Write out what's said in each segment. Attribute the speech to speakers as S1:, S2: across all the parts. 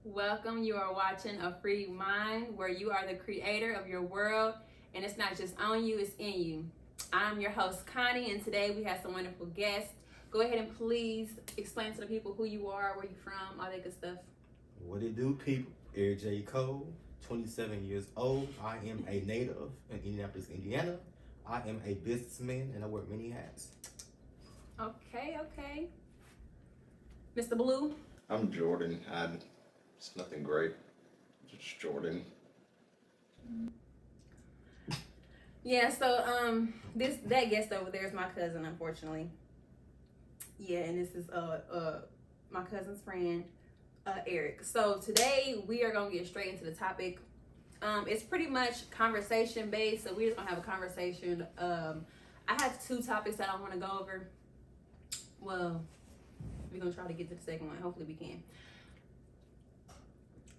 S1: Welcome. You are watching A Free Mind, where you are the creator of your world, and it's not just on you, it's in you. I'm your host, Connie, and today we have some wonderful guests. Go ahead and please explain to the people who you are, where you're from, all that good stuff.
S2: What it do, people? Eric J. Cole, 27 years old. I am a native in Indianapolis, Indiana. I am a businessman and I wear many hats.
S1: Okay. Mr. Blue.
S3: I'm Jordan. It's nothing great. Just Jordan.
S1: Yeah, so that guest over there is my cousin, unfortunately. Yeah, and this is my cousin's friend, Eric. So today we are gonna get straight into the topic. It's pretty much conversation based, so we're just gonna have a conversation. I have two topics that I want to go over. Well, we're gonna try to get to the second one. Hopefully we can.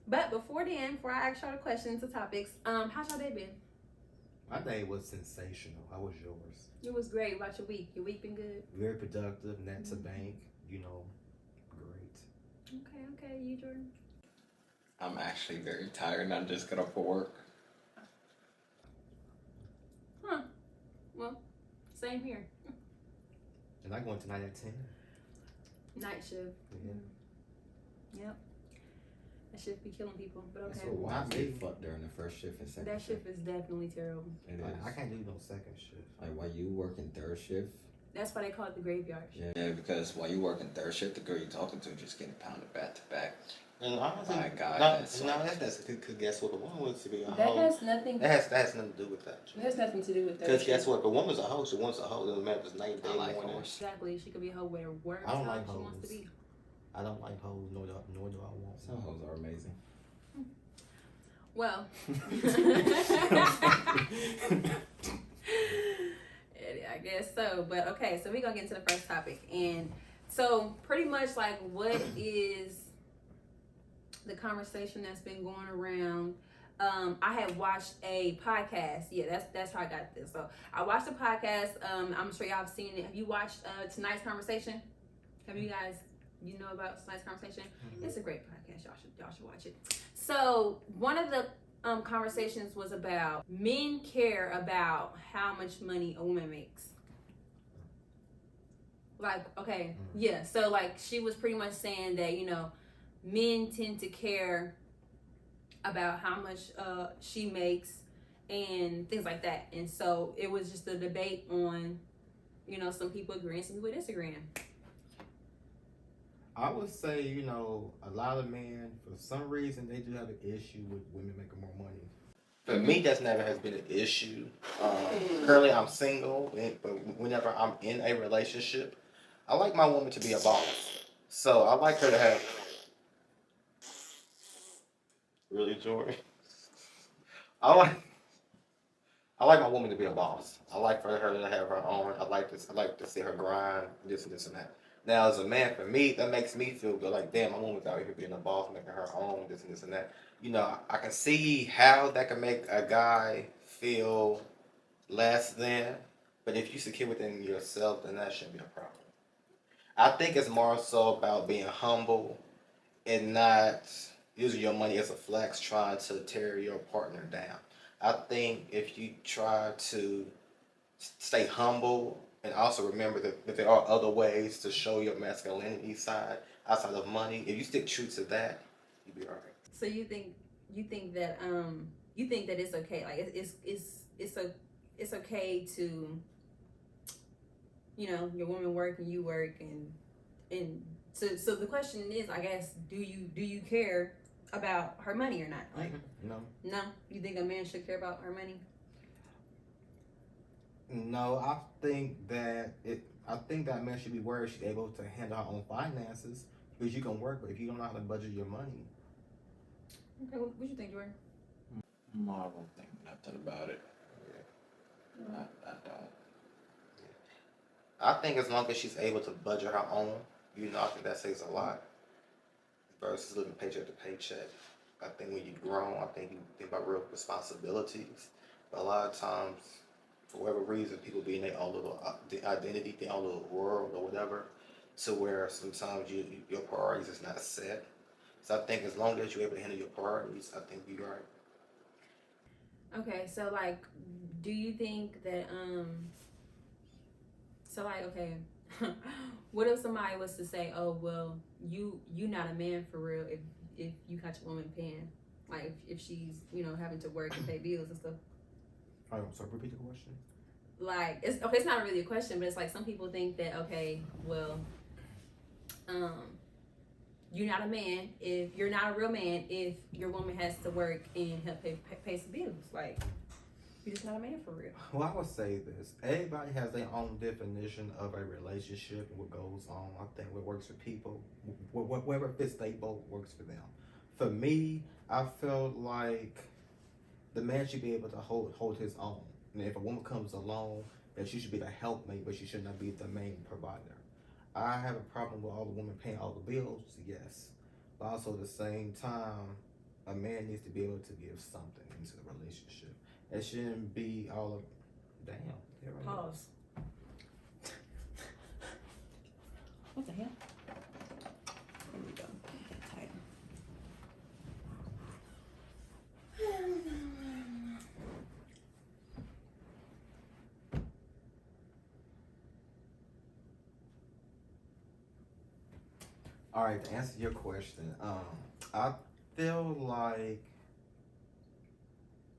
S1: But before I ask y'all the questions, the topics, how's y'all day been?
S2: My day was sensational. How was yours?
S1: It was great. About your week? Your week been good?
S2: Very productive, net to bank, great.
S1: Okay. You, Jordan?
S3: I'm actually very tired and I just got off for work.
S1: Huh. Well, same here.
S2: And I'm going tonight at 10.
S1: Night shift.
S2: Yeah.
S1: Yep. That shift be killing people, but okay.
S4: So why they fuck during the first shift and second
S1: That
S4: shift?
S1: shift is definitely terrible.
S4: It is.
S2: I can't do no second shift.
S4: Like while you working third shift.
S1: That's why they call it the graveyard shift.
S3: Yeah, because while you working third shift, the girl you talking to just getting pounded back to back.
S2: And honestly,
S3: My God,
S2: that's
S3: that's
S2: because guess what? The woman wants to be a
S1: That
S2: hoe.
S1: has nothing.
S2: That has nothing to do with that.
S1: It has nothing to do with that.
S2: Because guess what? The woman's a hoe. She wants a hoe. Doesn't matter if it's night, day,
S3: I like
S2: morning.
S3: hoes.
S1: Exactly. She could be a hoe with her words.
S2: I don't like
S1: she wants to
S2: hoes.
S1: be.
S2: I don't like hoes, nor do I want
S4: Some hoes are amazing.
S1: Well. I guess so. But okay, so we're gonna get into the first topic. And so pretty much like what is the conversation that's been going around. I had watched a podcast. Yeah, that's how I got this. So I watched a podcast. I'm sure y'all have seen it. Have you watched tonight's conversation? Have you guys know about tonight's conversation?
S2: Mm-hmm.
S1: It's a great podcast. Y'all should watch it. So one of the conversations was about men care about how much money a woman makes. Like, okay, yeah. So like she was pretty much saying that, men tend to care about how much she makes and things like that. And so it was just a debate on, some people agreeing, some people disagreeing.
S2: I would say, a lot of men, for some reason, they do have an issue with women making more money. For me, that's never has been an issue. Currently, I'm single, but whenever I'm in a relationship, I like my woman to be a boss. So I like her to have. Really, Jordan? I like my woman to be a boss. I like for her to have her own. I like to see her grind, this and this and that. Now, as a man, for me, that makes me feel good. Like, damn, my woman's out here being a boss, making her own, this and that. I can see how that can make a guy feel less than. But if you're secure within yourself, then that shouldn't be a problem. I think it's more so about being humble and not using your money as a flex, trying to tear your partner down. I think if you try to stay humble and also remember that there are other ways to show your masculinity side outside of money, if you stick true to that, you'll be all right.
S1: So you think that it's okay, like it's okay to, your woman work and you work and so the question is, I guess, do you care about her money or not? Like,
S2: No.
S1: You think a man should care about her money?
S2: No, I think that man should be worried she's able to handle her own finances because you can work, but if you don't know how to budget your money.
S1: Okay, what you think, Jordan?
S3: I don't think nothing about it.
S2: Yeah.
S3: I don't.
S2: I think as long as she's able to budget her own, I think that saves a lot versus living paycheck to paycheck. I think when you're grown, I think you think about real responsibilities. But a lot of times, for whatever reason, people be in their own little identity, their own little world or whatever, to where sometimes your priorities is not set. So I think as long as you're able to handle your priorities, I think you're right.
S1: Okay, so like, do you think that so like, okay, what if somebody was to say, oh well, you not a man for real if you catch a woman paying, like if she's having to work and pay bills and stuff.
S2: So repeat the question.
S1: Like it's okay, it's not really a question, but it's like some people think that okay, well, you're not a man if you're not a real man if your woman has to work and help pay some bills. Like you're just not a man for real.
S2: Well, I would say this. Everybody has their own definition of a relationship and what goes on. I think what works for people, whatever fits they both works for them. For me, I felt like the man should be able to hold his own. And if a woman comes along, then she should be the helpmate, but she should not be the main provider. I have a problem with all the women paying all the bills, yes. But also at the same time, a man needs to be able to give something into the relationship. It shouldn't be all of, damn.
S1: Pause. What the hell? There we go. Get that tighter.
S2: All right, to answer your question, I feel like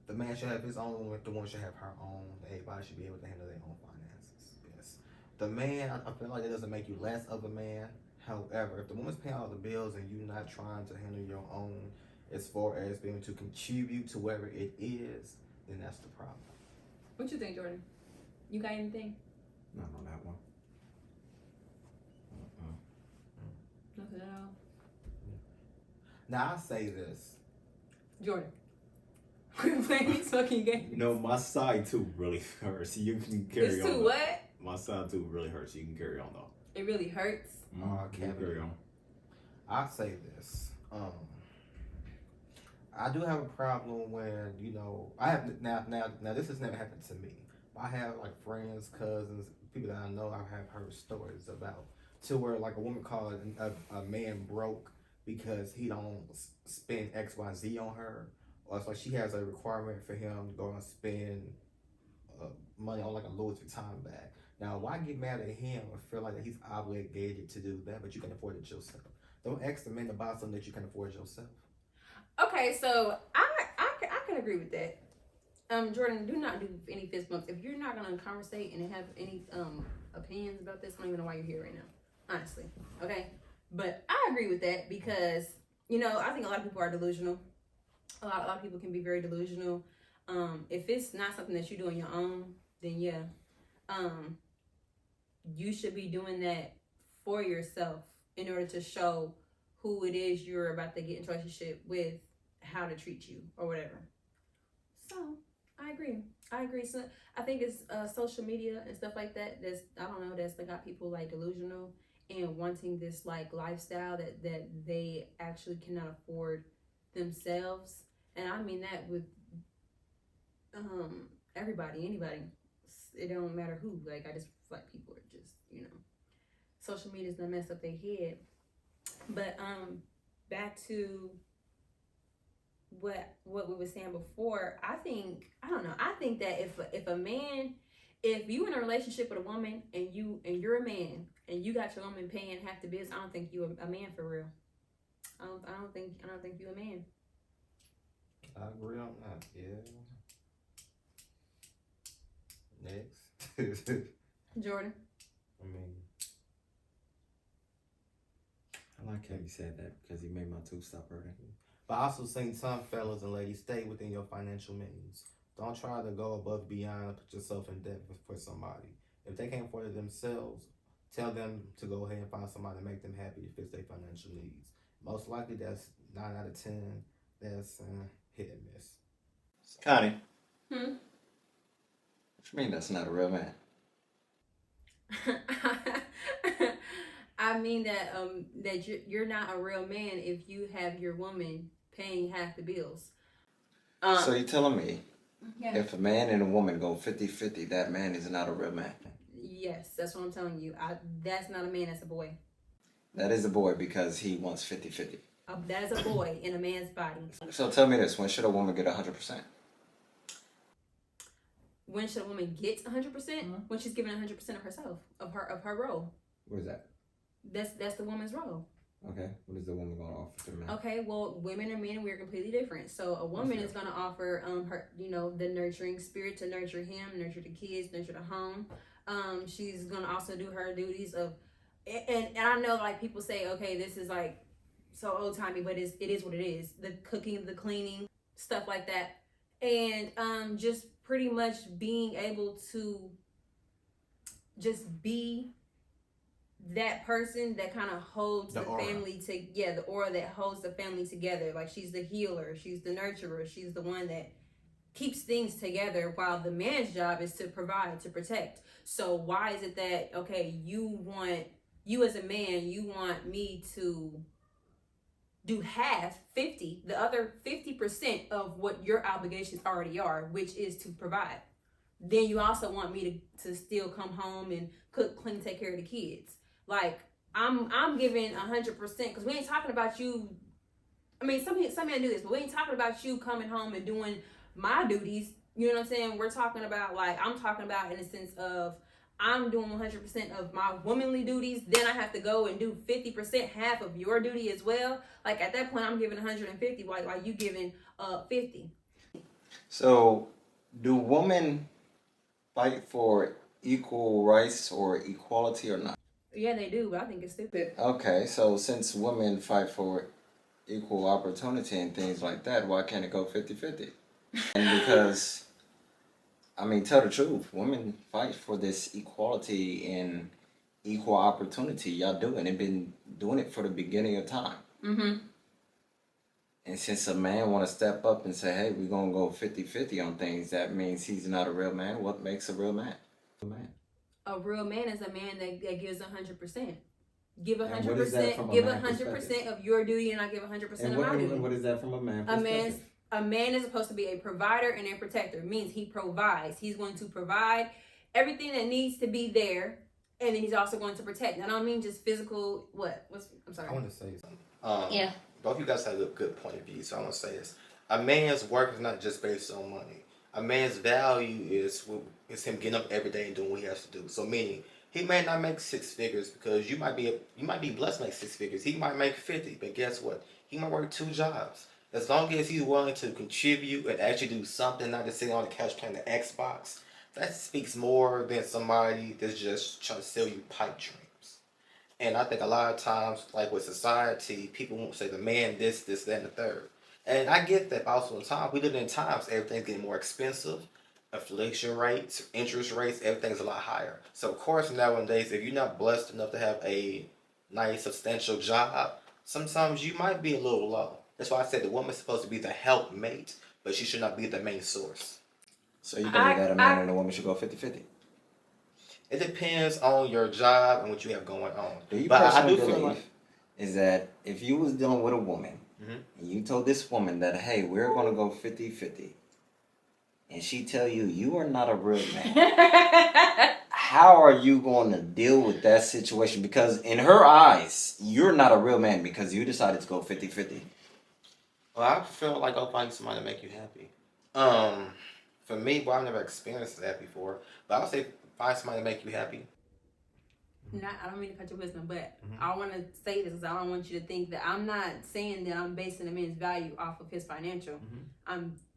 S2: the man should have his own, the woman should have her own. Everybody should be able to handle their own finances. Yes, the man, I feel like it doesn't make you less of a man. However, if the woman's paying all the bills and you're not trying to handle your own, as far as being able to contribute to whatever it is, then that's the problem.
S1: What you think, Jordan? You got anything?
S4: Not on that one.
S1: Nothing at all.
S2: Now I say this.
S1: Jordan. Quit playing these fucking games.
S4: You know, my side tooth really hurts. You can carry
S1: This
S4: on.
S1: too
S4: though.
S1: what?
S4: My side tooth really hurts. You can carry on though.
S1: It really hurts.
S4: You
S2: okay.
S4: can carry on.
S2: I say this. I do have a problem when I have now. This has never happened to me. I have like friends, cousins, people that I know. I have heard stories about to where like a woman called a man broke because he don't spend XYZ on her, or it's like she has a requirement for him to go and spend money on like a Louis Vuitton bag. Now, why get mad at him and feel like that he's obligated to do that, but you can afford it yourself? Don't ask the man to buy something that you can afford yourself.
S1: Okay, so I can agree with that. Jordan, do not do any fist bumps. If you're not gonna conversate and have any opinions about this, I don't even know why you're here right now. Honestly. Okay? But I agree with that because, I think a lot of people are delusional. A lot of people can be very delusional. If it's not something that you do on your own, then yeah. You should be doing that for yourself in order to show who it is you're about to get into a relationship with, how to treat you or whatever. So I agree. So I think it's social media and stuff like that. That's got people like delusional and wanting this like lifestyle that they actually cannot afford themselves. And I mean that with everybody, anybody. It don't matter who. Like I just feel like people are just social media's gonna mess up their head. But back to what we were saying before, I think that if you in a relationship with a woman and you're a man and you got your woman paying half the bills, I don't think you a man for real. I don't think you a man.
S2: I agree on that. Yeah. Next.
S1: Jordan.
S4: I like how you said that because he made my tooth stop hurting.
S2: But I also seen some fellas and ladies, stay within your financial means. Don't try to go above beyond and put yourself in debt for somebody. If they can't afford it themselves, tell them to go ahead and find somebody to make them happy to fit their financial needs. Most likely that's 9 out of 10. That's hit and miss.
S3: Connie.
S1: Hmm?
S3: What you mean that's not a real man?
S1: I mean that you're not a real man if you have your woman paying half the bills.
S3: So you're telling me
S1: Yeah.
S3: if a man and a woman go 50-50, that man is not a real man?
S1: Yes, that's what I'm telling you. That's not a man, that's a boy.
S3: That is a boy because he wants 50-50.
S1: That is a boy in a man's body.
S3: So tell me this: when should a woman get 100%?
S1: When should a woman get 100%? When she's given 100% of herself, of her role.
S4: What is that?
S1: That's the woman's role.
S4: Okay. What is the woman going to offer to the man?
S1: Okay, well, women and men, we're completely different. So a woman is going to offer her, the nurturing spirit to nurture him, nurture the kids, nurture the home. She's going to also do her duties of, and I know like people say, okay, this is like so old timey, but it is what it is. The cooking, the cleaning, stuff like that, and just pretty much being able to just be that person that kind of holds the family the aura that holds the family together. Like she's the healer, she's the nurturer, she's the one that keeps things together, while the man's job is to provide, to protect. So why is it that, okay, you as a man, you want me to do half, 50, the other 50% of what your obligations already are, which is to provide. Then you also want me to still come home and cook, clean, take care of the kids. Like I'm giving 100% because we ain't talking about you. I mean, some men do this, but we ain't talking about you coming home and doing my duties. You know what I'm saying? We're talking about I'm talking about in the sense of I'm doing 100% of my womanly duties. Then I have to go and do 50%, half of your duty as well. Like at that point, I'm giving 150, while you giving 50.
S3: So, do women fight for equal rights or equality or not?
S1: Yeah, they do, but I think it's stupid.
S3: Okay, so since women fight for equal opportunity and things like that, why can't it go 50-50? And because, I mean, tell the truth, women fight for this equality and equal opportunity. Y'all do it. They've been doing it for the beginning of time.
S1: Mm-hmm.
S3: And since a man want to step up and say, hey, we're going to go 50-50 on things, that means he's not a real man. What makes a real man?
S1: A real man is a man that gives 100%. Give
S4: And what is that
S1: 100%.
S4: from a
S1: Give
S4: man
S1: 100%
S4: perspective?
S1: of your duty, and I give 100% of my duty.
S4: And what is that from a man
S1: A
S4: perspective?
S1: man is supposed to be a provider and a protector. It means he provides. He's going to provide everything that needs to be there, and then he's also going to protect. And I don't mean just physical. I'm sorry.
S2: I want to say something.
S1: Yeah.
S2: Both of you guys have a good point of view, so I want to say this. A man's work is not just based on money. A man's value is him getting up every day and doing what he has to do. So meaning, he may not make 6 figures because you might be blessed to make 6 figures. He might make 50, but guess what? He might work 2 jobs. As long as he's willing to contribute and actually do something, not just sitting on the couch playing the Xbox, that speaks more than somebody that's just trying to sell you pipe dreams. And I think a lot of times, like with society, people won't say the man this, that, and the third. And I get that, but also in time, we live in times everything's getting more expensive. Inflation rates, interest rates, everything's a lot higher. So of course nowadays, if you're not blessed enough to have a nice substantial job, sometimes you might be a little low. That's why I said the woman's supposed to be the helpmate, but she should not be the main source.
S3: So you believe that a man and a woman should go 50-50?
S2: It depends on your job and what you have going on.
S3: Do you
S2: but I
S3: personally
S2: do feel
S3: believe
S2: like
S3: is that if you was dealing with a woman and you told this woman that, hey, we're going to go 50-50, and she tell you, you are not a real man, how are you going to deal with that situation? Because in her eyes, you're not a real man because you decided to go 50-50.
S2: Well, I feel like I'll find somebody to make you happy. For me, well, I've never experienced that before, but I would say find somebody to make you happy.
S1: I don't mean to cut your wisdom, but I want to say this because I don't want you to think that I'm not saying that I'm basing a man's value off of his financial.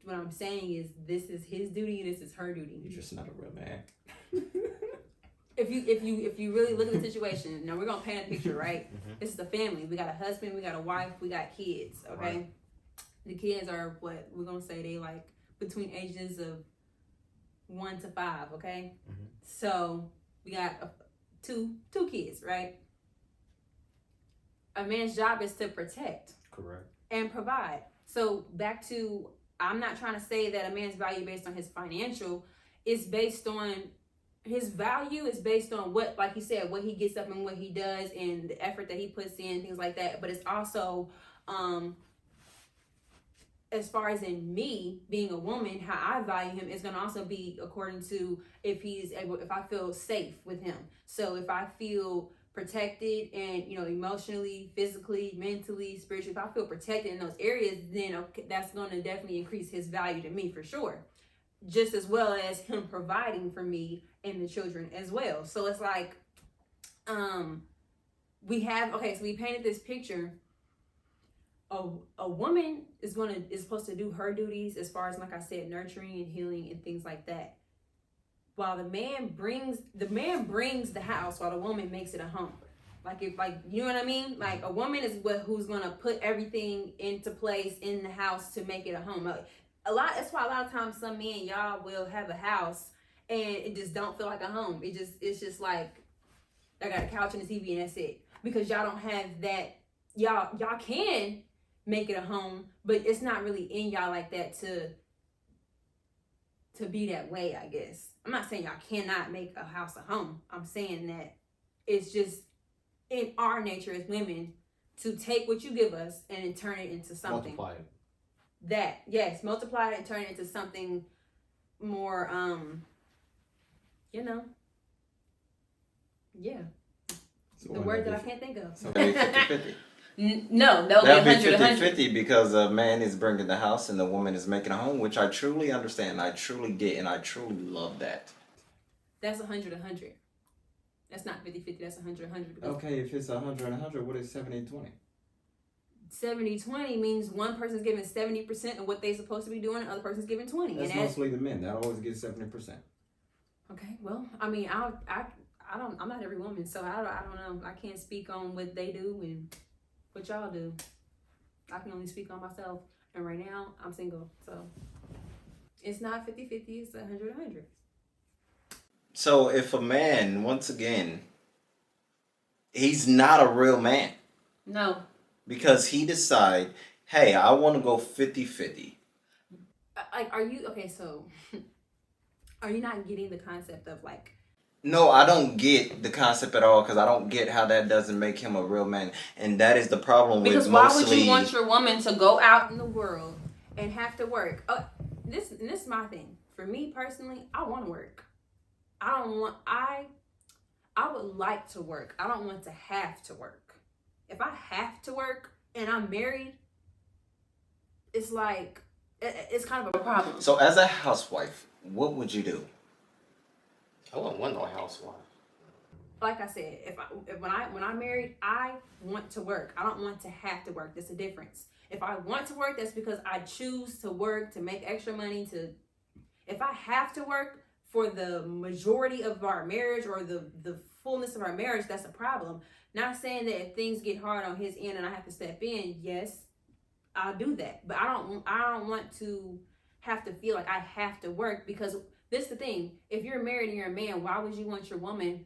S1: What I'm saying is this is his duty, this is her duty.
S4: You're just not a real man.
S1: If you really look at the situation, now we're gonna paint a picture, right? This is a family. We got a husband, we got a wife, we got kids. Okay,
S2: Right.
S1: The kids are what we're gonna say they like between ages of 1 to 5. Okay, so we got two kids, right? A man's job is to protect.
S4: Correct.
S1: And provide. So back to, I'm not trying to say that a man's value based on his financial is based on his value is based on what, like you said, what he gets up and what he does and the effort that he puts in, things like that. But it's also as far as in me being a woman, how I value him is going to also be according to if I feel safe with him. So if I feel protected and, you know, emotionally, physically, mentally, spiritually, if I feel protected in those areas, then okay, that's going to definitely increase his value to me for sure. Just as well as him providing for me and the children as well. So it's like, we painted this picture. A woman is supposed to do her duties as far as, like I said, nurturing and healing and things like that. While the man brings the house, while the woman makes it a home. You know what I mean? Like, a woman is who's gonna put everything into place in the house to make it a home. That's why a lot of times some men, y'all will have a house and it just don't feel like a home. It's just like, I got a couch and a TV and that's it. Because y'all don't have that. Y'all can make it a home, but it's not really in y'all like that to be that way, I guess. I'm not saying y'all cannot make a house a home. I'm saying that it's just in our nature as women to take what you give us and turn it into something.
S2: Multiply it.
S1: Multiply it and turn it into something more, you know. Yeah.
S4: So
S1: The word that I can't think of.
S3: So that'd be 50-50.
S1: No,
S3: That'd be
S1: 100.
S3: 50-50 because a man is bringing the house and the woman is making a home, which I truly understand. I truly get, and I truly love that.
S1: That's 100. That's not 50-50. That's 100.
S4: Okay, if it's 100, what is 70-20?
S1: 70-20 means one person's giving 70% of what they're supposed to be doing, and the other person's giving 20.
S4: That's mostly the men. That always gets 70%.
S1: Okay, well, I mean, I'm not every woman, so I don't know. I can't speak on what they do and what y'all do. I can only speak on myself, and right now I'm single, so it's not 50-50. It's 100.
S3: So if a man, once again, he's not a real man
S1: No.
S3: because he decide, hey, I want to go 50-50.
S1: Like, are you okay? So, are you not getting the concept of like?
S3: No, I don't get the concept at all because I don't get how that doesn't make him a real man, and that is the problem with
S1: Because
S3: mostly.
S1: why would you want your woman to go out in the world and have to work? This is my thing. For me personally, I want to work. I would like to work. I don't want to have to work. If I have to work and I'm married, it's like, it's kind of a problem.
S3: So as a housewife, what would you do?
S2: I wouldn't want no housewife.
S1: Like I said, when I'm married, I want to work. I don't want to have to work. There's a difference. If I want to work, that's because I choose to work to make extra money. If I have to work for the majority of our marriage or the fullness of our marriage, that's a problem. Not saying that if things get hard on his end and I have to step in, yes, I'll do that. But I don't want to have to feel like I have to work, because this is the thing. If you're married and you're a man, why would you want your woman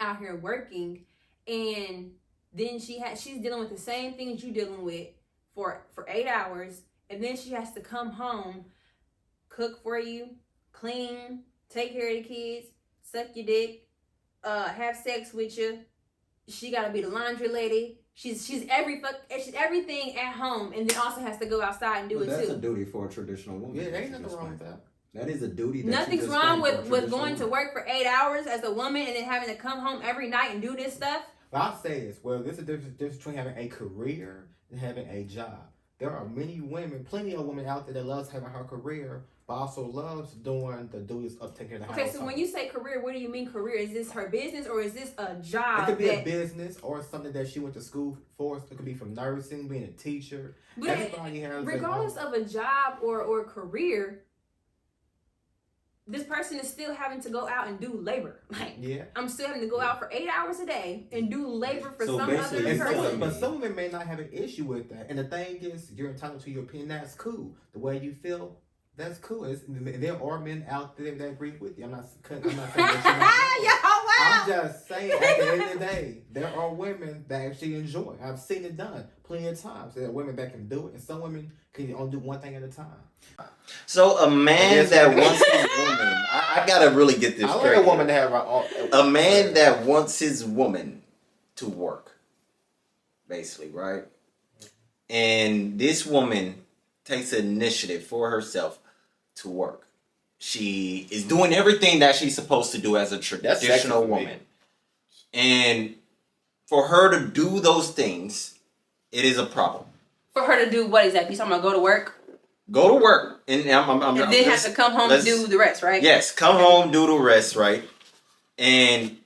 S1: out here working and then she's dealing with the same things you're dealing with for 8 hours, and then she has to come home, cook for you, clean, take care of the kids, suck your dick, have sex with you. She gotta be the laundry lady. She's everything at home, and then also has to go outside and do it
S4: That's
S1: too.
S4: a duty for a traditional woman.
S2: Yeah,
S4: that
S2: ain't
S4: you
S2: nothing
S4: just
S2: wrong with
S4: explained.
S2: that.
S4: That is a duty. That
S1: Nothing's
S4: you just
S1: wrong
S4: explained for a
S1: with
S4: traditional
S1: going to
S4: woman.
S1: work for 8 hours as a woman and then having to come home every night and do this stuff.
S5: But I'll say this. Well, there's a difference between having a career and having a job. There are plenty of women out there that loves having her career, but also loves doing the duties of taking care of the house.
S1: Okay, so when you say career, what do you mean career? Is this her business or is this a job?
S5: It could be a business or something that she went to school for. It could be from nursing, being a teacher.
S1: But
S5: Everybody has
S1: regardless of a job or career, this person is still having to go out and do labor. Like,
S5: yeah.
S1: I'm still having to go out for 8 hours a day and do labor for
S4: So
S1: some
S4: basically,
S1: other
S5: And
S1: person.
S5: but some women may not have an issue with that. And the thing is, you're entitled to your opinion. That's cool. The way you feel, that's cool. There are men out there that agree with you. I'm not saying that you're not. I'm just saying, at the end of the day, there are women that actually enjoy it. I've seen it done plenty of times. There are women that can do it, and some women can only do one thing at a time.
S3: So a man that wants his woman, I gotta really get this
S2: I
S3: straight.
S2: like a woman to
S3: here.
S2: have her own.
S3: A man that wants his woman to work, basically, right? And this woman takes initiative for herself to work. She is doing everything that she's supposed to do as a
S2: sexy
S3: traditional
S2: for me.
S3: woman. And For her to do those things, it is a problem.
S1: For her to do what exactly? You talking about go to work?
S3: Go to work. And
S1: And then have to come home and do the rest, right?
S3: Yes, come home, do the rest, right? And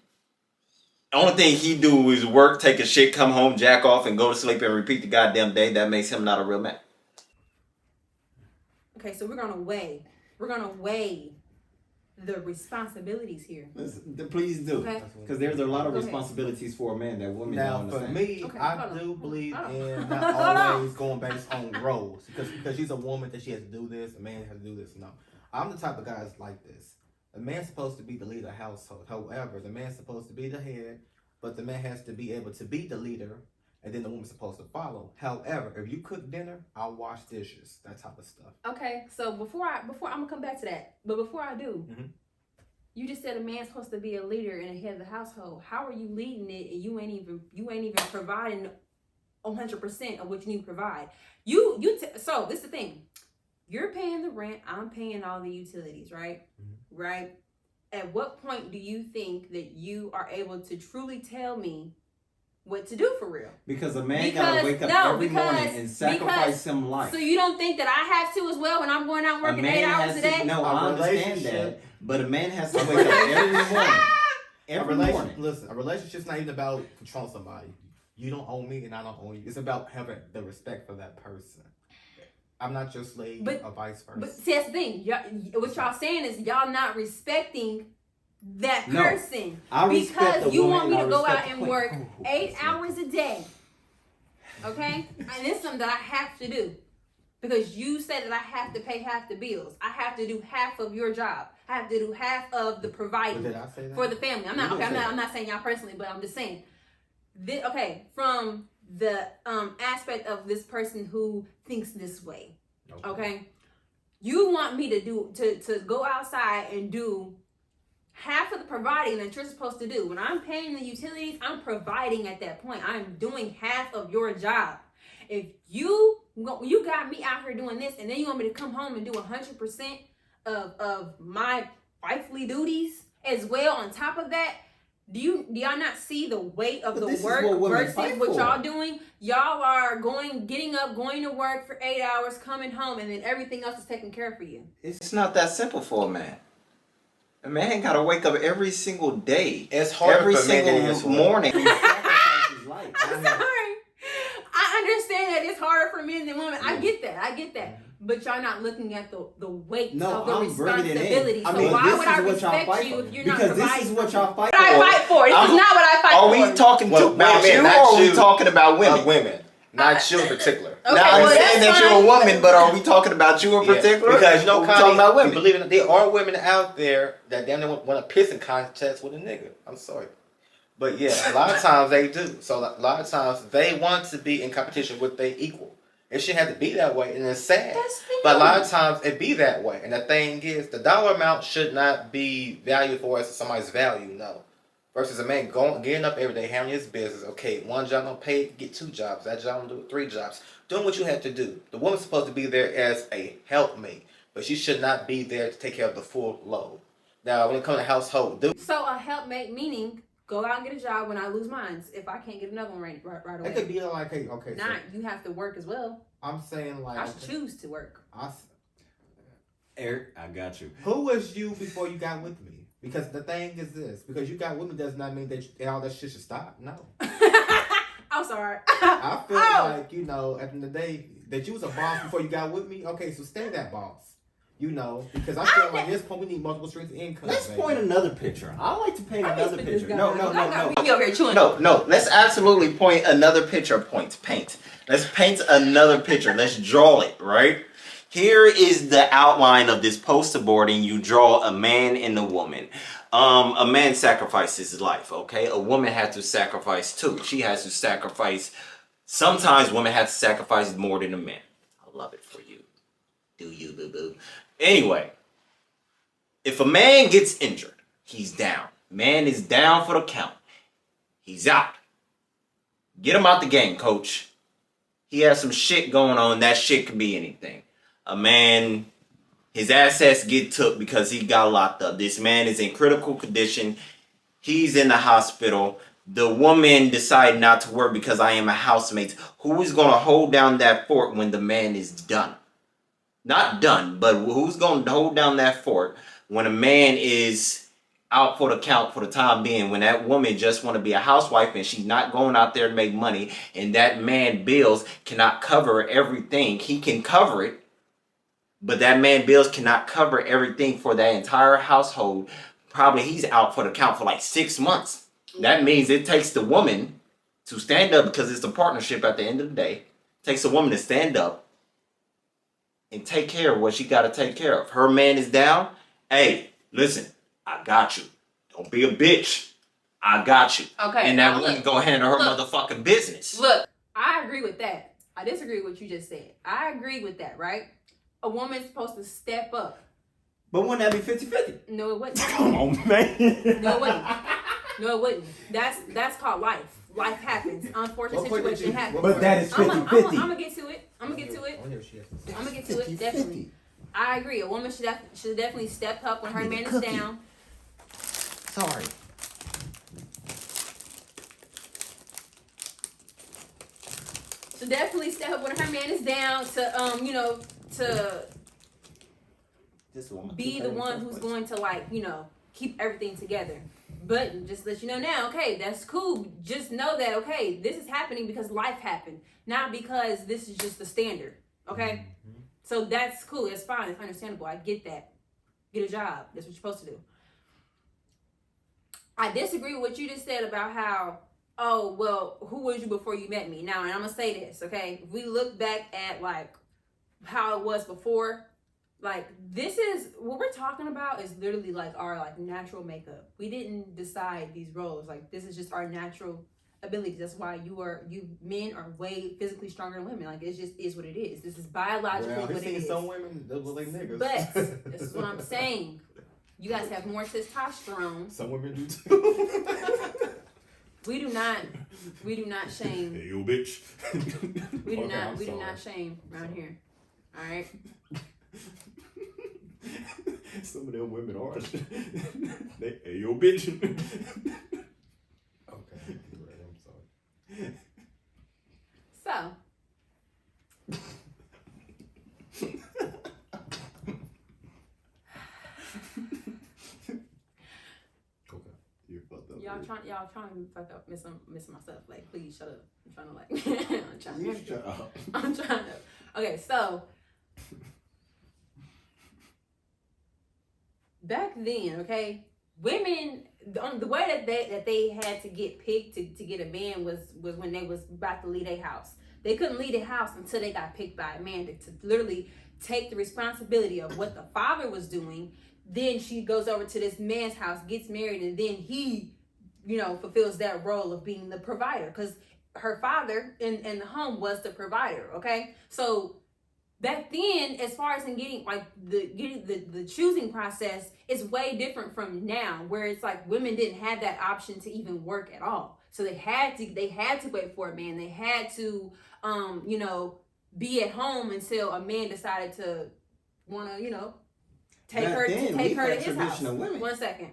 S3: the only thing he do is work, take a shit, come home, jack off, and go to sleep and repeat the goddamn day. That makes him not a real man.
S1: Okay, so we're gonna weigh the responsibilities here.
S4: Please do.
S1: Okay.
S4: Because there's a lot of
S1: Go ahead.
S4: responsibilities for a man that women
S5: Now,
S4: don't
S5: for
S4: understand.
S5: me,
S1: Okay,
S5: I
S1: hold on.
S5: do believe
S1: Hold on.
S5: in
S1: Hold
S5: not
S1: on.
S5: always going based on roles. Because she's a woman that she has to do this, a man has to do this. No. I'm the type of guy that's like this. The man's supposed to be the leader of the household. However, the man's supposed to be the head, but the man has to be able to be the leader, and then the woman's supposed to follow. However, if you cook dinner, I'll wash dishes. That type of stuff.
S1: Okay, so before I'm gonna come back to that, but before I do,
S5: Mhm.
S1: you just said a man's supposed to be a leader and a head of the household. How are you leading it and you ain't even providing 100% of what you need to provide? So this is the thing. You're paying the rent. I'm paying all the utilities, right?
S5: Mm-hmm.
S1: Right. At what point do you think that you are able to truly tell me what to do for real?
S4: Because a man
S1: Because-
S4: gotta wake up
S1: no,
S4: every
S1: because-
S4: morning and sacrifice him life.
S1: So you don't think that I have to as well when I'm going out working 8 hours a day?
S4: No,
S5: A
S4: I understand
S5: relationship-
S4: that. But a man has to wake up every morning. Every morning.
S5: Listen, a relationship's not even about controlling somebody. You don't own me and I don't own you. It's about having the respect for that person. I'm not your slave or vice versa.
S1: But see, that's the thing. What y'all saying is y'all not respecting that
S4: No,
S1: person
S4: I respect
S1: because
S4: the
S1: you
S4: woman
S1: want me
S4: and
S1: to
S4: I
S1: go out
S4: respect
S1: and
S4: the
S1: work
S4: queen.
S1: 8 hours a day. Okay? And it's something that I have to do. Because you said that I have to pay half the bills. I have to do half of your job. I have to do half of the
S5: But
S1: providing
S5: did I say that?
S1: for the family. I'm
S5: You
S1: not
S5: didn't
S1: okay.
S5: say that.
S1: I'm not saying y'all personally, but I'm just saying. Okay, from the aspect of this person who thinks this way. Okay, you want me to go outside and do half of the providing that you're supposed to do. When I'm paying the utilities, I'm providing at that point. I'm doing half of your job. If you got me out here doing this, and then you want me to come home and do 100% of my wifely duties as well on top of that, do y'all not see the weight of
S4: But
S1: the
S4: this is
S1: work
S4: what women
S1: versus
S4: fight
S1: what
S4: for.
S1: y'all doing? Y'all are getting up, going to work for 8 hours, coming home, and then everything else is taken care of for you.
S3: It's not that simple for a man. A man gotta wake up every single day.
S2: It's harder
S3: every
S2: for men than it is
S3: single
S2: for women.
S3: morning.
S4: He sacrifices life.
S1: I'm sorry. I understand that it's harder for men than women. I get that. But y'all not looking at the weight
S4: No,
S1: of the
S4: I'm bringing it in.
S1: responsibility.
S4: I
S1: So
S4: mean,
S1: why
S4: this
S1: would
S4: is
S1: I
S4: what y'all
S1: respect
S4: fight
S1: you
S4: for.
S1: if you're not
S4: Because
S1: providing?
S4: this is what y'all fight
S1: What I
S4: for.
S1: fight for. This is not what I fight
S3: Are
S1: for.
S3: we talking
S2: Well,
S3: about
S2: women,
S3: you,
S2: not
S3: or are we
S2: you.
S3: talking about women?
S2: Women, not you in particular.
S1: Okay,
S3: now
S1: well,
S3: I'm saying
S1: that's
S3: that you're a
S1: fine.
S3: woman, but are we talking about you in
S2: Yeah,
S3: particular?
S2: because you know,
S3: Or are we talking about
S2: you
S3: women.
S2: believe in, there are women out there that damn near want to piss in contest with a nigga. I'm sorry. But yeah, a lot of times they do. So a lot of times they want to be in competition with their equal. It shouldn't have to be that way, and it's sad.
S1: That's the
S2: But a lot
S1: thing.
S2: of times it be that way. And the thing is, the dollar amount should not be valued for as somebody's value, no. Versus a man getting up every day, handling his business. Okay, one job don't pay, get 2 jobs. That job don't do 3 jobs. Doing what you have to do. The woman's supposed to be there as a helpmate, but she should not be there to take care of the full load. Now, when it comes to household,
S1: So a helpmate meaning go out and get a job when I lose mine. If I can't get another one right
S5: It
S1: away.
S5: could be like, hey, okay, so
S1: Not you have to work as well.
S5: I'm saying like,
S1: I should choose to work.
S4: Eric, I got you.
S5: who was you before you got with me? Because the thing is this: because you got with me does not mean that all that shit should stop. No,
S1: I'm sorry.
S5: I feel
S1: Oh.
S5: like, you know, at the end of the day, that you was a boss before you got with me. Okay, so stay that boss. You know, because I feel like at this point we need multiple streams of income.
S4: Let's
S5: baby.
S4: point another picture. I like to paint another picture. No.
S1: You over here chewing.
S3: No, let's absolutely point another picture. Paint. Let's paint another picture. Let's draw it, right? Here is the outline of this poster board, and you draw a man and a woman. A man sacrifices his life, okay? A woman has to sacrifice too. She has to sacrifice. Sometimes women have to sacrifice more than a man. I love it for you. Do you, boo-boo? Anyway, if a man gets injured, he's down. Man is down for the count. He's out. Get him out the game, coach. He has some shit going on. That shit could be anything. A man, his assets get took because he got locked up. This man is in critical condition. He's in the hospital. the woman decide not to work because I am a housemate. Who is going to hold down that fort when the man is done? Not done, but who's going to hold down that fort when a man is out for the count for the time being, when that woman just want to be a housewife and she's not going out there to make money, and that man bills cannot cover everything. He can cover it, but that man bills cannot cover everything for that entire household. Probably he's out for the count for like 6 months. That means it takes the woman to stand up, because it's a partnership at the end of the day. It takes a woman to stand up and take care of what she got to take care of. Her man is down. Hey, listen, I got you. Don't be a bitch. I got you.
S1: Okay.
S3: And that
S1: now
S3: woman
S1: look,
S3: go handle her
S1: look.
S3: motherfucking business.
S1: Look, I agree with that. I disagree with what you just said. I agree with that, right? A woman's supposed to step up.
S4: But wouldn't that be 50-50?
S1: No, it wouldn't.
S4: Come on, man.
S1: No, it wouldn't. No, it wouldn't. That's called life. Life happens. Unfortunate
S5: What point did
S1: situation
S5: you-
S1: happens.
S4: But that is
S1: I'm
S4: 50-50.
S1: gonna get to it. I'm gonna get to it. I'm gonna get to it. Definitely. I agree. A woman should definitely step up when her man is down.
S4: Sorry.
S1: Should definitely step up when her man is down to to
S4: This woman.
S1: be the one who's going to, like, keep everything together. But just let you know now, okay, that's cool. Just know that, okay, this is happening because life happened, not because this is just the standard. Okay, so that's cool. It's fine. It's understandable. I get that. Get a job. That's what you're supposed to do. I disagree with what you just said about how, oh, well, who was you before you met me? Now, and I'm gonna say this, okay? If we look back at like how it was before, like, this is what we're talking about is literally like our like natural makeup. We didn't decide these roles. Like, this is just our natural abilities. That's why you men are way physically stronger than women. Like, it just is what it is. This is biologically
S5: Well,
S1: what
S5: I've
S1: it
S5: seen
S1: is.
S5: some women that look like niggas.
S1: But this is what I'm saying. You guys have more testosterone.
S5: Some women do too.
S1: We do not shame.
S5: Hey, yo, bitch.
S1: We do
S5: Okay,
S1: not
S5: I'm
S1: we do
S5: sorry.
S1: not shame around here. All right.
S5: Some of them women are. They, hey, yo, bitch. Okay, you're right, I'm sorry.
S1: So
S5: Okay, you fucked up.
S1: y'all trying to fuck up missing myself. Like, please shut up. I'm trying to like I'm trying
S5: You
S1: to
S5: shut up.
S1: I'm trying to. Okay, so back then, okay, women the way that they had to get picked to get a man was when they was about to leave their house. They couldn't leave the house until they got picked by a man to literally take the responsibility of what the father was doing. Then she goes over to this man's house, gets married, and then he, fulfills that role of being the provider, because her father in the home was the provider. Okay, so back then, as far as in getting the choosing process is way different from now, where it's like women didn't have that option to even work at all. So they had to wait for a man. They had to be at home until a man decided to want to take
S4: Back
S1: her
S4: then,
S1: to
S4: we
S1: his
S4: had
S1: house.
S4: traditional women.
S1: 1 second.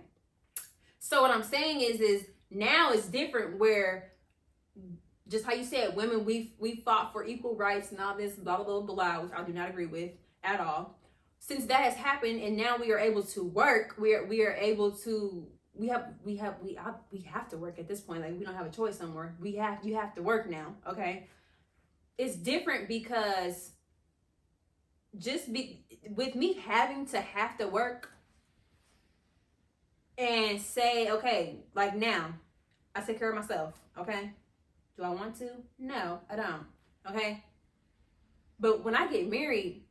S1: So what I'm saying is now it's different, where just how you said, women, we fought for equal rights and all this blah blah blah blah, which I do not agree with at all. Since that has happened and now we are able to work, we are able to we have to work at this point. Like, we don't have a choice somewhere. You have to work now. Okay, it's different because with me having to have to work and say, okay, like now, I take care of myself. Okay. Do I want to? No, I don't. Okay. But when I get married,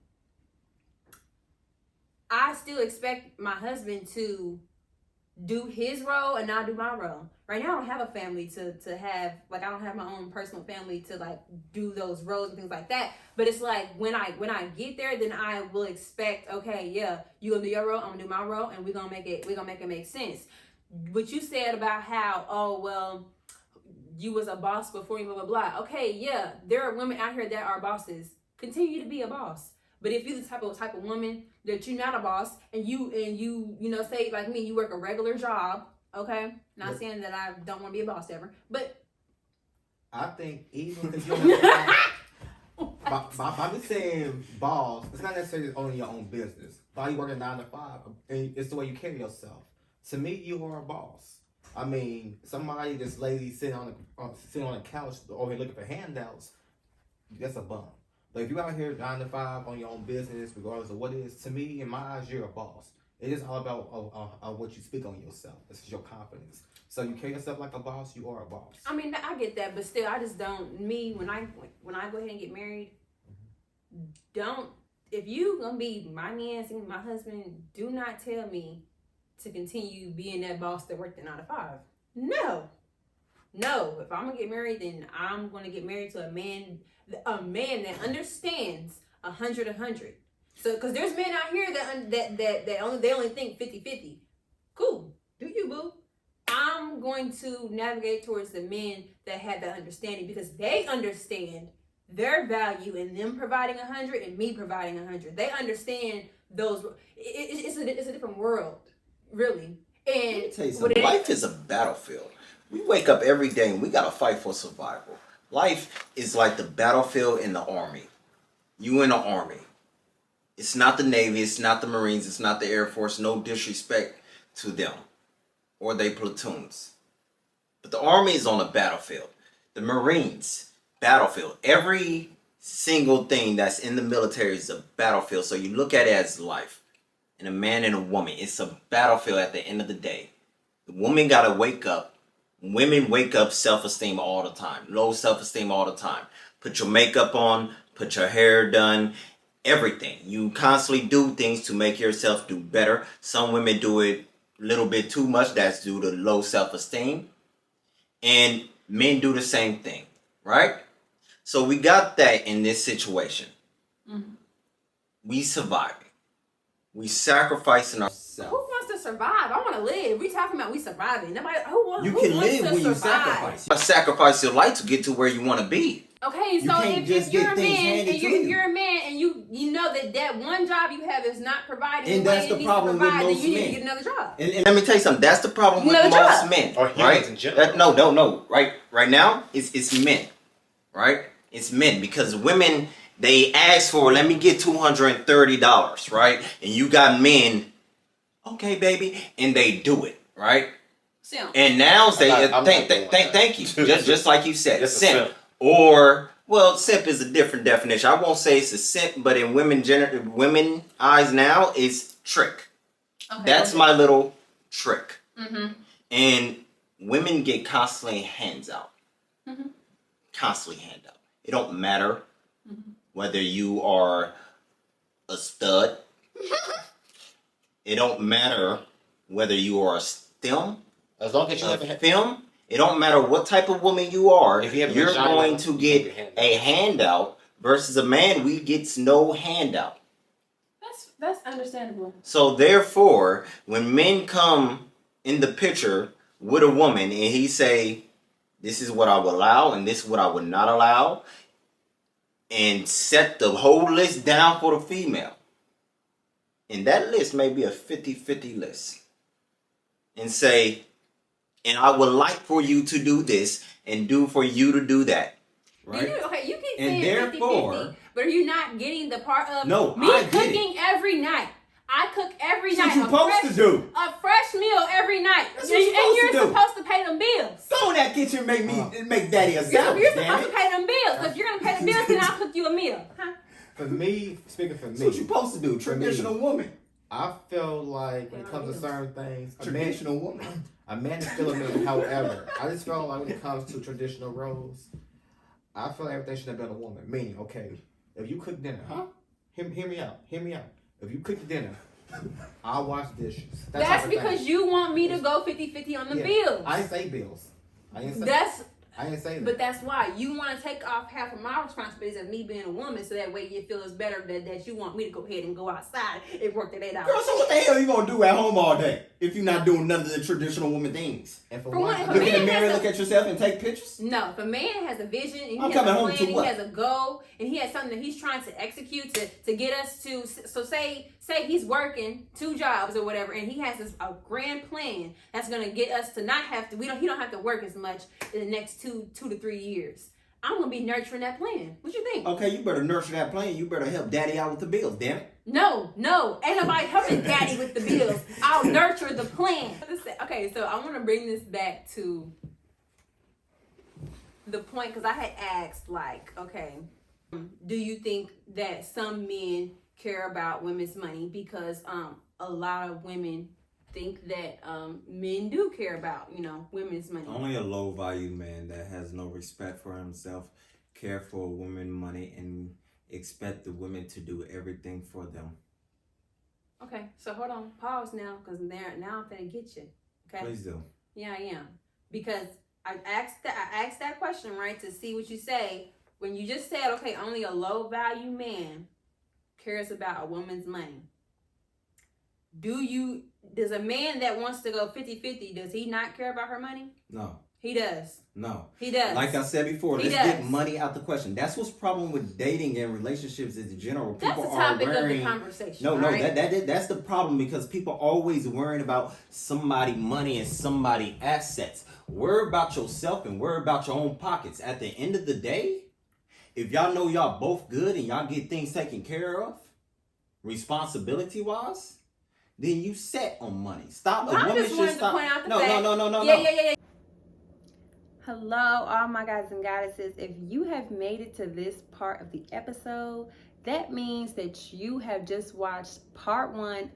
S1: I still expect my husband to do his role and not do my role. Right now, I don't have a family to have, like, I don't have my own personal family to like do those roles and things like that. But it's like when I get there, then I will expect, okay, yeah, you gonna do your role, I'm gonna do my role, and we're gonna make it make sense. What you said about how, oh well, you was a boss before you blah blah blah. Okay, yeah, there are women out here that are bosses. Continue to be a boss. But if you're the type of woman that you're not a boss, and you say like me, you work a regular job, Okay, not
S5: But-
S1: saying that I don't want to be a boss ever, but
S5: I think even because you don't have by me saying boss, it's not necessarily owning your own business. By you working 9 to 5, and it's the way you carry yourself. To me, you are a boss. I mean, somebody that's lazy sitting on the couch over here looking for handouts, that's a bum. But if you out here 9 to 5 on your own business, regardless of what it is, to me, in my eyes, you're a boss. It is all about what you speak on yourself. This is your confidence. So you carry yourself like a boss, you are a boss.
S1: I mean, I get that, but still, I just don't. Me, when I go ahead and get married, don't. If you gonna be my man, my husband, do not tell me to continue being that boss that worked at 9 to 5. No. If I'm gonna get married, then I'm gonna get married to a man that understands 100. So, because there's men out here that only think 50-50. Cool, do you, boo? I'm going to navigate towards the men that have that understanding because they understand their value in them providing 100 and me providing 100. They understand those. It's a different world, really. And
S3: Let me tell you something. Life is a battlefield. We wake up every day and we gotta fight for survival. Life is like the battlefield in the army. You in the army. It's not the Navy, it's not the Marines, it's not the Air Force. No disrespect to them or they platoons. But the Army is on the battlefield. The Marines, battlefield. Every single thing that's in the military is a battlefield. So you look at it as life. And a man and a woman. It's a battlefield at the end of the day. The woman gotta wake up. Women wake up self-esteem all the time. Low self-esteem all the time. Put your makeup on, put your hair done, everything. You constantly do things to make yourself do better. Some women do it a little bit too much. That's due to low self-esteem. And men do the same thing, right? So we got that in this situation.
S1: Mm-hmm.
S3: We surviving. We sacrificing
S1: who
S3: ourselves.
S1: wants to survive? I want to live. We talking about we surviving. Nobody who wants.
S4: You
S1: who
S4: can
S1: wants
S4: live
S1: to
S4: when you
S1: survive?
S4: sacrifice.
S3: Sacrifice your life to get to where you want to be.
S1: Okay,
S4: You
S1: so
S4: can't
S1: if
S4: just
S1: you're
S4: get
S1: a
S4: things
S1: man
S4: handed
S1: and
S4: to
S1: you're,
S4: you.
S1: you're a man and you know that one job you have is not providing
S4: And
S1: the way
S4: that's
S1: it
S4: the
S1: needs
S4: problem
S1: to
S4: with
S1: provide, then
S4: most
S1: you need to
S4: men.
S1: get another job.
S4: And
S3: Let me tell you something. That's the problem with
S1: Another
S3: most
S1: job.
S3: men,
S2: Or humans
S3: right?
S2: in general.
S3: No. Right now, it's men, right? It's men because women they ask for. Let me get $230, right? And you got men, okay, baby, and they do it, right?
S1: Simp.
S3: And now they
S2: I'm not doing that.
S3: thank you, just like you said,
S2: It's a
S3: simp.
S2: simp.
S3: Or well, simp is a different definition. I won't say it's a simp, but in women eyes now, it's trick.
S1: Okay,
S3: That's
S1: okay.
S3: my little trick.
S1: Mm-hmm.
S3: And women get constantly hands out.
S1: Mhm.
S3: Constantly hand out. It don't matter
S1: Mhm.
S3: whether you are a stud. It don't matter whether you are a STEM,
S2: As long as you
S3: a
S2: haven't had
S3: film. It don't matter what type of woman you are.
S2: If you have a
S3: You're
S2: vagina,
S3: going to
S2: you
S3: get
S2: get your hand
S3: a handout versus a man. We gets no handout.
S1: That's understandable.
S3: So therefore, when men come in the picture with a woman and he say, this is what I will allow and this is what I would not allow, and set the whole list down for the female. And that list may be a 50-50 list. And say, and I would like for you to do this and do for you to do that.
S4: right?
S1: You keep
S4: And
S1: saying
S4: therefore-
S1: 50-50, but are you not getting the part of
S4: No,
S1: me
S4: I get
S1: cooking every night? I cook every
S4: That's
S1: night.
S4: what you're supposed to do.
S1: A fresh meal every night.
S4: That's
S1: and
S4: what you're supposed
S1: you're
S4: to do.
S1: supposed to pay them bills.
S4: Go in that kitchen and make daddy a
S1: You're
S4: sandwich,
S1: supposed
S4: damn
S1: to
S4: it.
S1: pay them bills. So if you're gonna pay the bills, then I'll cook you a meal. Huh?
S5: For me, speaking for
S4: That's what you're
S5: me,
S4: supposed to do. Traditional woman.
S5: I feel like when it comes to certain things,
S4: Traditional woman.
S5: a man is still a man. However, I just feel like when it comes to traditional roles, I feel like everything should have been a woman. Meaning, okay, if you cook dinner, hear me out. If you cook dinner, I'll wash dishes. That type
S1: That's
S5: of
S1: because
S5: thing.
S1: you want me to go 50-50 on the
S5: Yeah.
S1: bills.
S5: I didn't say bills. I didn't say that.
S1: But that's why you want to take off half of my responsibilities as me being a woman, so that way it feels better that you want me to go ahead and go outside and work that 8 hours.
S4: Girl, so what the hell you gonna do at home all day if you're not doing none of the traditional woman things?
S5: And
S1: For one, if a
S4: Look in
S1: man
S4: the mirror,
S1: has a-
S4: look at yourself, and take pictures.
S1: No, if a man has a vision and he
S4: I'm
S1: has
S4: coming
S1: a
S4: home
S1: plan
S4: to
S1: and he
S4: what?
S1: has a goal and he has something that he's trying to execute to get us to, so say say he's working 2 jobs or whatever, and he has a grand plan that's gonna get us to not have to. He don't have to work as much in the next 2 to 3 years. I'm gonna be nurturing that plan. What you think?
S4: Okay, you better nurture that plan. You better help daddy out with the bills, damn it.
S1: No, ain't nobody helping daddy with the bills. I'll nurture the plan. Okay, so I want to bring this back to the point, because I had asked, like, okay, do you think that some men care about women's money? Because a lot of women think that men do care about, women's money.
S5: Only a low value man that has no respect for himself care for women money and expect the women to do everything for them.
S1: Okay, so hold on, pause now, because now I'm finna get you. Okay.
S5: Please do.
S1: Yeah, I am, because I asked that question, right, to see what you say when you just said, okay, only a low value man cares about a woman's money. Does a man that wants to go 50-50, does he not care about her money?
S5: No.
S1: He does.
S5: No.
S1: He does.
S4: Like I said before,
S1: He
S4: let's
S1: does.
S4: get money out the question. That's what's problem with dating and relationships in general.
S1: That's
S4: People
S1: the topic
S4: are worrying.
S1: of the conversation.
S4: No,
S1: right?
S4: that's the problem, because people are always worrying about somebody money and somebody assets. Worry about yourself and worry about your own pockets. At the end of the day, if y'all know y'all both good and y'all get things taken care of, responsibility wise, then you set on money. Stop.
S1: Well,
S4: a
S1: I
S4: woman
S1: just
S4: should
S1: wanted to
S4: stop.
S1: point out the
S4: No.
S1: Yeah. Hello, all my guys and goddesses. If you have made it to this part of the episode, that means that you have just watched part 1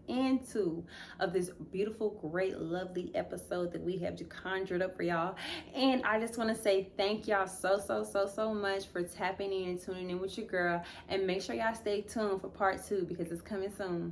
S1: and 2 of this beautiful, great, lovely episode that we have conjured up for y'all. And I just want to say thank y'all so much for tapping in and tuning in with your girl. And make sure y'all stay tuned for part 2, because it's coming soon.